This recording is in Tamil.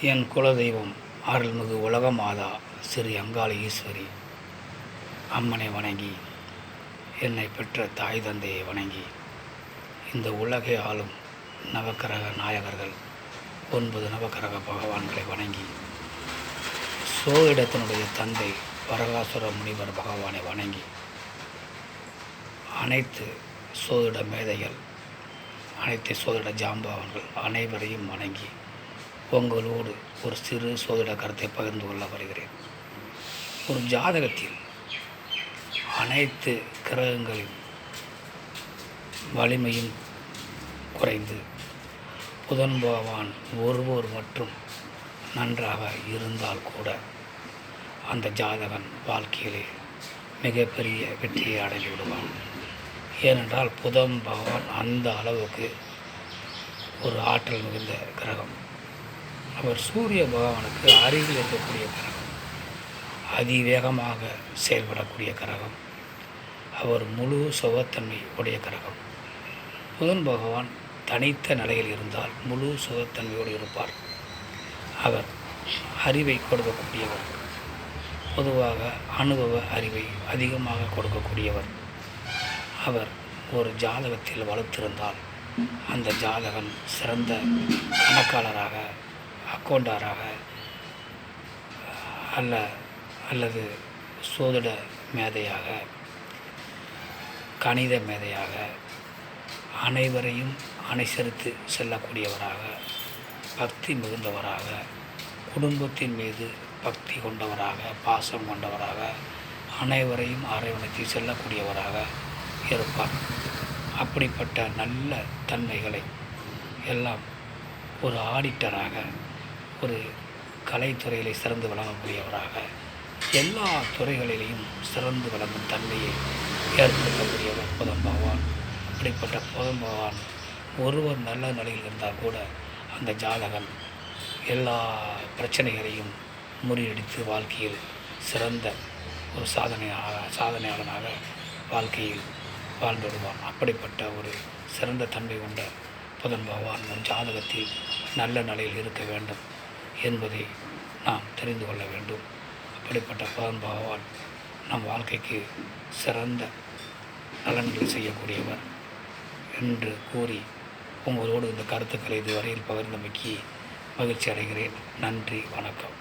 என் குலதெய்வம் அருள்மிகு உலகமாதா ஸ்ரீ அங்காள ஈஸ்வரி அம்மனை வணங்கி, என்னை பெற்ற தாய் தந்தையை வணங்கி, இந்த உலகை ஆளும் நவக்கிரக நாயகர்கள் 9 நவக்கிரக பகவான்களை வணங்கி, சோதிடத்தினுடைய தந்தை வரகாசுர முனிவர் பகவானை வணங்கி, அனைத்து சோதிட மேதைகள், அனைத்து சோதிட ஜாம்பவான்கள் அனைவரையும் வணங்கி, உங்களோடு ஒரு சிறு சோதிட கருத்தை பகிர்ந்து கொள்ள வருகிறேன். ஒரு ஜாதகத்தில் அனைத்து கிரகங்களின் வலிமையும் குறைந்து புதன் பகவான் ஒருவர் மட்டும் நன்றாக இருந்தால் கூட அந்த ஜாதகன் வாழ்க்கையிலே மிகப்பெரிய வெற்றியை அடைந்து விடுவான். ஏனென்றால் புதன் பகவான் அந்த அளவுக்கு ஒரு ஆற்றல் மிகுந்த கிரகம். அவர் சூரிய பகவானுக்கு அருகில் இருக்கக்கூடிய கிரகம், அதிவேகமாக செயல்படக்கூடிய கிரகம், அவர் முழு சுகத்தன்மை உடைய கிரகம். புதன் பகவான் தனித்த நிலையில் இருந்தால் முழு சுகத்தன்மையோடு இருப்பார். அவர் அறிவை கொடுக்கக்கூடியவர், பொதுவாக அனுபவ அறிவை அதிகமாக கொடுக்கக்கூடியவர். அவர் ஒரு ஜாதகத்தில் வலுத்திருந்தால் அந்த ஜாதகன் சிறந்த கணக்காளராக, அக்கௌண்டாராக அல்லது சோதிட மேதையாக, கணித மேதையாக, அனைவரையும் அனுசரித்து செல்லக்கூடியவராக, பக்தி மிகுந்தவராக, குடும்பத்தின் மீது பக்தி கொண்டவராக, பாசம் கொண்டவராக, அனைவரையும் அரவணைத்து செல்லக்கூடியவராக இருப்பார். அப்படிப்பட்ட நல்ல தன்மைகளை எல்லாம் ஒரு ஆடிட்டராக, ஒரு கலைத்துறையிலே சிறந்து விளங்கக்கூடியவராக, எல்லா துறைகளிலேயும் சிறந்து விளங்கும் தன்மையை ஏற்படுத்தக்கூடியவர் புதன் பகவான். அப்படிப்பட்ட புதன் பகவான் ஒருவர் நல்ல நிலையில் இருந்தால் கூட அந்த ஜாதகன் எல்லா பிரச்சனைகளையும் முறியடித்து வாழ்க்கையில் சிறந்த ஒரு சாதனையாளனாக வாழ்க்கையில் வாழ்ந்துவிடுவான். அப்படிப்பட்ட ஒரு சிறந்த தன்மை கொண்ட புதன் பகவான் நம் ஜாதகத்தில் நல்ல நிலையில் இருக்க வேண்டும் என்பதை நாம் தெரிந்து கொள்ள வேண்டும். அப்படிப்பட்ட புதன் பகவான் நம் வாழ்க்கைக்கு சிறந்த நலன்களை செய்யக்கூடியவர் என்று கூறி, உங்களோடு இந்த கருத்துக்களை இதுவரையில் பகிர்ந்தமைக்கு மகிழ்ச்சி அடைகிறேன். நன்றி, வணக்கம்.